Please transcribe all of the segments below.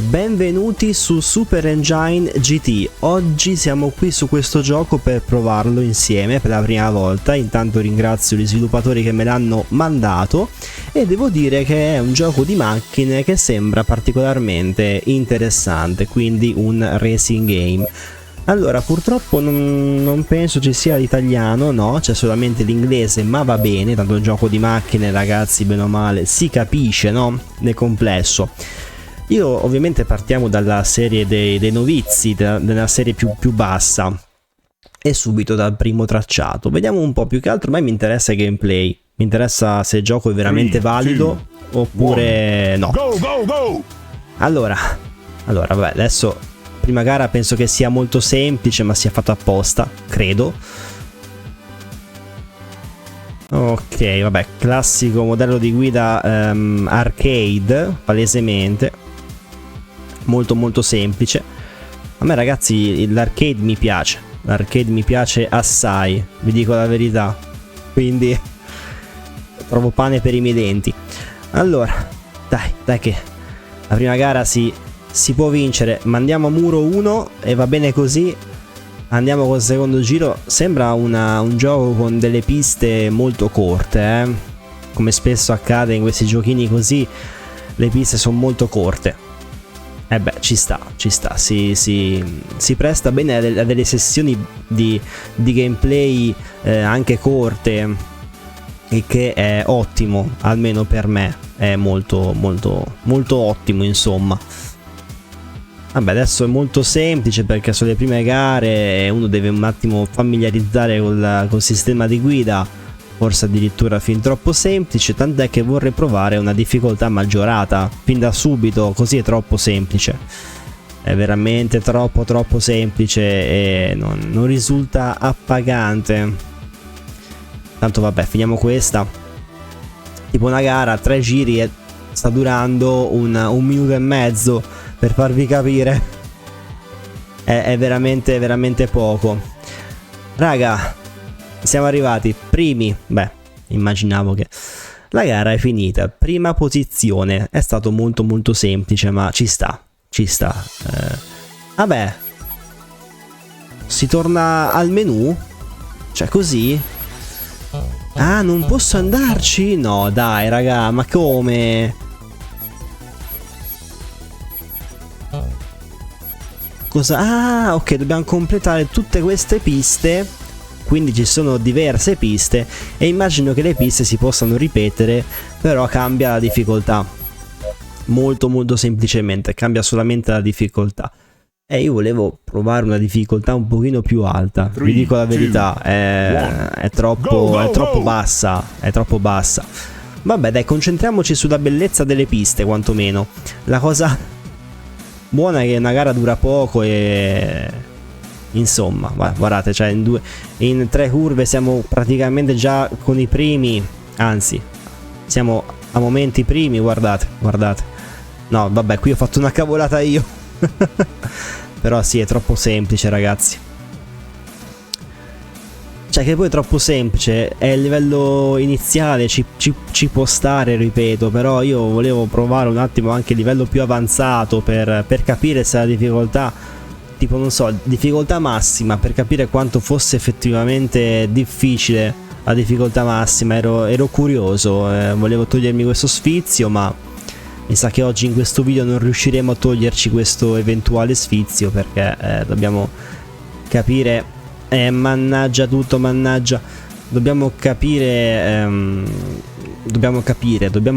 Benvenuti su Super Engine GT. Oggi siamo qui su questo gioco per provarlo insieme per la prima volta. Intanto ringrazio gli sviluppatori che me l'hanno mandato e devo dire che è un gioco di macchine che sembra particolarmente interessante, quindi un racing game. Allora, purtroppo non penso ci sia l'italiano, no, c'è solamente l'inglese, ma va bene, tanto il gioco di macchine, ragazzi, bene o male, si capisce, no, nel complesso. Io ovviamente partiamo dalla serie dei novizi, della serie più bassa, e subito dal primo tracciato. Vediamo un po', più che altro a me mi interessa il gameplay, mi interessa se il gioco è veramente valido oppure no. Allora, vabbè, adesso... Prima gara penso che sia molto semplice, ma sia fatto apposta, credo. Ok, vabbè, classico modello di guida arcade, palesemente. Molto semplice. A me, ragazzi, l'arcade mi piace. L'arcade mi piace assai, vi dico la verità. Quindi trovo pane per i miei denti. Allora, dai che la prima gara si può vincere. Mandiamo a muro 1 e va bene così. Andiamo col secondo giro. Sembra un gioco con delle piste molto corte, come spesso accade in questi giochini così. Le piste sono molto corte. Beh, ci sta. Si presta bene a delle sessioni di gameplay anche corte, e che è ottimo, almeno per me. È molto ottimo, insomma. Vabbè, adesso è molto semplice perché sono le prime gare e uno deve un attimo familiarizzare col sistema di guida, forse addirittura fin troppo semplice, tant'è che vorrei provare una difficoltà maggiorata fin da subito, così è troppo semplice. È veramente troppo semplice e non risulta appagante. Tanto vabbè, finiamo questa. Tipo una gara, 3 giri e sta durando un minuto e mezzo. Per farvi capire, è veramente poco. Raga, siamo arrivati primi. Beh, immaginavo che la gara è finita. Prima posizione. È stato molto semplice, ma ci sta. Vabbè, si torna al menu. Cioè così. Ah, non posso andarci? No, dai, raga, ma come? Cosa? Ah, ok, dobbiamo completare tutte queste piste. Quindi ci sono diverse piste e immagino che le piste si possano ripetere, però cambia la difficoltà. Molto semplicemente, cambia solamente la difficoltà. E io volevo provare una difficoltà un pochino più alta. Vi dico la verità, è troppo bassa. È troppo bassa. Vabbè, dai, concentriamoci sulla bellezza delle piste, quantomeno. La cosa buona è che una gara dura poco e insomma, guardate, cioè in 3 curve siamo praticamente già con i primi, anzi siamo a momenti primi, guardate. No, vabbè, qui ho fatto una cavolata io. Però sì, è troppo semplice, ragazzi. Cioè che poi è troppo semplice, è il livello iniziale, ci può stare, ripeto, però io volevo provare un attimo anche il livello più avanzato per capire se la difficoltà, tipo non so, difficoltà massima, per capire quanto fosse effettivamente difficile la difficoltà massima. Ero curioso, volevo togliermi questo sfizio, ma mi sa che oggi in questo video non riusciremo a toglierci questo eventuale sfizio, perché dobbiamo capire... mannaggia tutto, mannaggia. Dobbiamo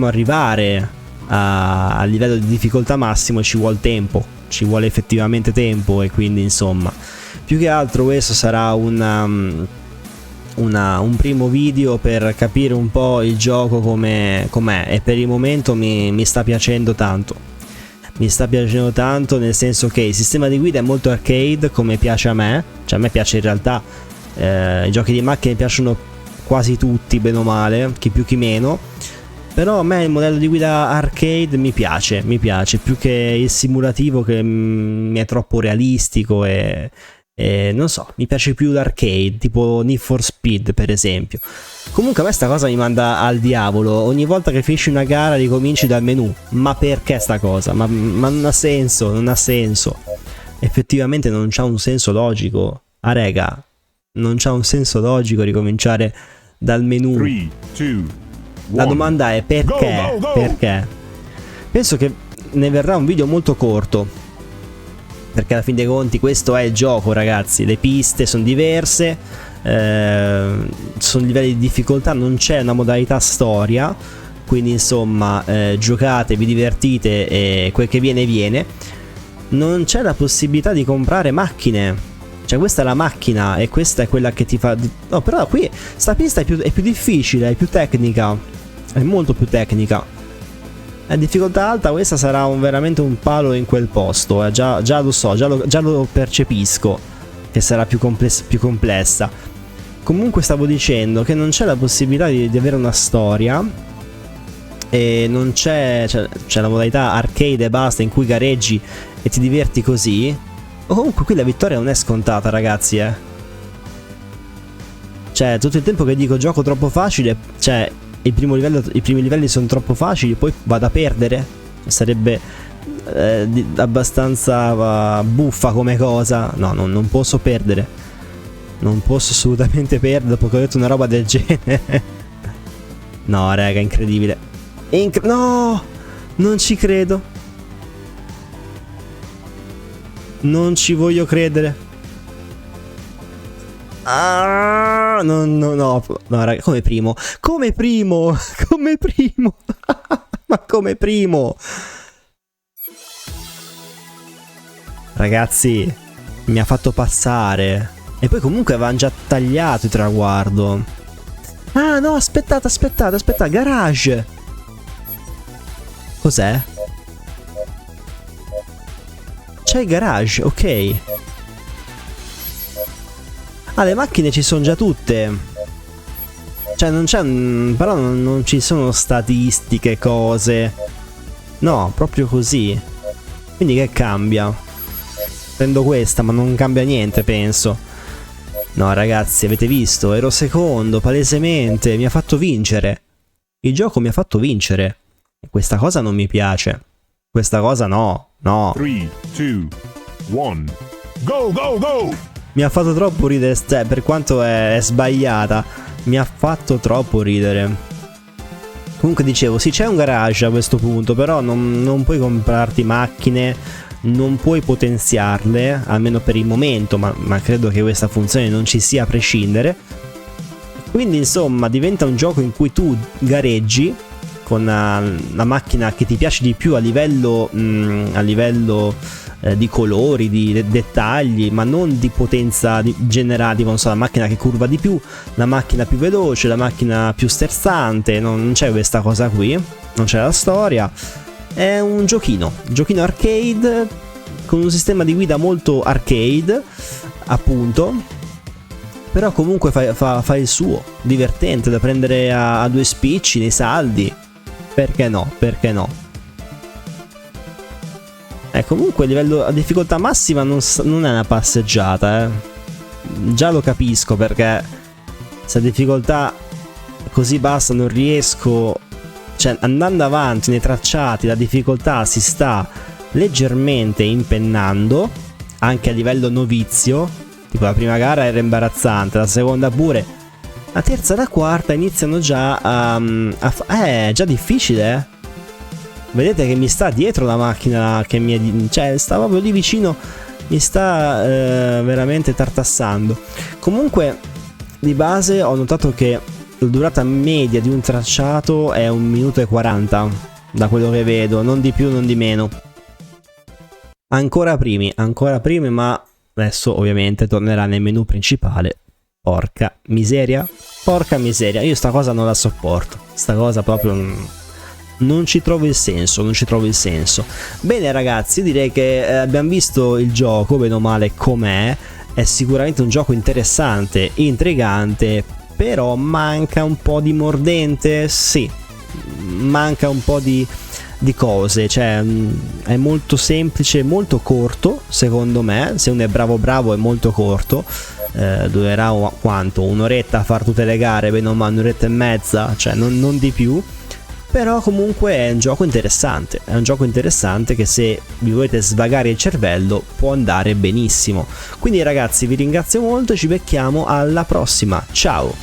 arrivare al livello di difficoltà massimo e ci vuole tempo. Ci vuole effettivamente tempo e quindi insomma, più che altro questo sarà un primo video per capire un po' il gioco com'è e per il momento mi sta piacendo tanto. Mi sta piacendo tanto, nel senso che il sistema di guida è molto arcade, come piace a me. Cioè a me piace in realtà, i giochi di macchine piacciono quasi tutti, bene o male, chi più chi meno. Però a me il modello di guida arcade mi piace più che il simulativo, che mi è troppo realistico e Non so, mi piace più l'arcade, tipo Need for Speed per esempio. Comunque a me sta cosa mi manda al diavolo. Ogni volta che finisci una gara ricominci dal menu. Ma perché sta cosa? Ma non ha senso, non ha senso. Effettivamente non c'ha un senso logico. Ah rega, non c'ha un senso logico ricominciare dal menu. 3, 2, La domanda è perché? Go, go, go! Perché? Penso che ne verrà un video molto corto. Perché alla fin dei conti questo è il gioco, ragazzi. Le piste sono diverse, sono livelli di difficoltà, non c'è una modalità storia. Quindi insomma, giocate, vi divertite e quel che viene viene. Non c'è la possibilità di comprare macchine. Cioè questa è la macchina e questa è quella che ti fa... No, però qui sta pista è più difficile, è più tecnica. È molto più tecnica. A difficoltà alta questa sarà veramente un palo in quel posto, già lo so, già lo percepisco che sarà più complessa. Comunque stavo dicendo che non c'è la possibilità di avere una storia e non c'è la modalità arcade e basta in cui gareggi e ti diverti così. O comunque qui la vittoria non è scontata, ragazzi, Cioè tutto il tempo che dico gioco troppo facile, cioè i primi livelli sono troppo facili, poi vado a perdere. Sarebbe abbastanza buffa come cosa. No, non posso perdere. Non posso assolutamente perdere dopo che ho detto una roba del genere. No, raga, incredibile. No, non ci credo. Non ci voglio credere. Ah, no, raga, come primo, ma come primo, ragazzi, mi ha fatto passare. E poi comunque avevano già tagliato il traguardo. Ah no, aspettate, garage. Cos'è? C'è il garage, ok. Ah, le macchine ci sono già tutte. Cioè non c'è però non ci sono statistiche, cose. No, proprio così. Quindi che cambia? Prendo questa, ma non cambia niente, penso. No, ragazzi, avete visto? Ero secondo, palesemente. Mi ha fatto vincere. Il gioco mi ha fatto vincere. E questa cosa non mi piace. Questa cosa no. 3, 2, 1. Go, go, go! Mi ha fatto troppo ridere, per quanto è sbagliata. Mi ha fatto troppo ridere. Comunque dicevo, sì, c'è un garage a questo punto, però non puoi comprarti macchine, non puoi potenziarle, almeno per il momento, ma credo che questa funzione non ci sia a prescindere. Quindi insomma diventa un gioco in cui tu gareggi con la macchina che ti piace di più a livello di colori, di dettagli, ma non di potenza generativa. Non so, la macchina che curva di più, la macchina più veloce, la macchina più sterzante. Non c'è questa cosa qui, non c'è la storia. È un giochino arcade con un sistema di guida molto arcade, appunto. Però comunque fa il suo, divertente da prendere a due spicci nei saldi. Perché no? Comunque a livello a difficoltà massima non è una passeggiata, Già lo capisco, perché se a difficoltà così bassa non riesco. Cioè, andando avanti nei tracciati la difficoltà si sta leggermente impennando, anche a livello novizio. Tipo la prima gara era imbarazzante, la seconda pure. La terza e la quarta iniziano già è già difficile, Vedete che mi sta dietro la macchina che cioè sta proprio lì vicino, mi sta veramente tartassando. Comunque di base ho notato che la durata media di un tracciato è 1 minuto e 40, da quello che vedo, non di più non di meno. Ancora primi, ma adesso ovviamente tornerà nel menu principale. Porca miseria, io sta cosa non la sopporto, sta cosa proprio non ci trovo il senso, Bene ragazzi, direi che abbiamo visto il gioco, bene o male com'è. È sicuramente un gioco interessante, intrigante, però manca un po' di mordente, sì, manca un po' di di cose, cioè è molto semplice, molto corto secondo me, se uno è bravo è molto corto, durerà quanto? Un'oretta a far tutte le gare, bene o male un'oretta e mezza, cioè non di più. Però comunque è un gioco interessante, che se vi volete svagare il cervello può andare benissimo. Quindi ragazzi vi ringrazio molto, ci becchiamo alla prossima, ciao!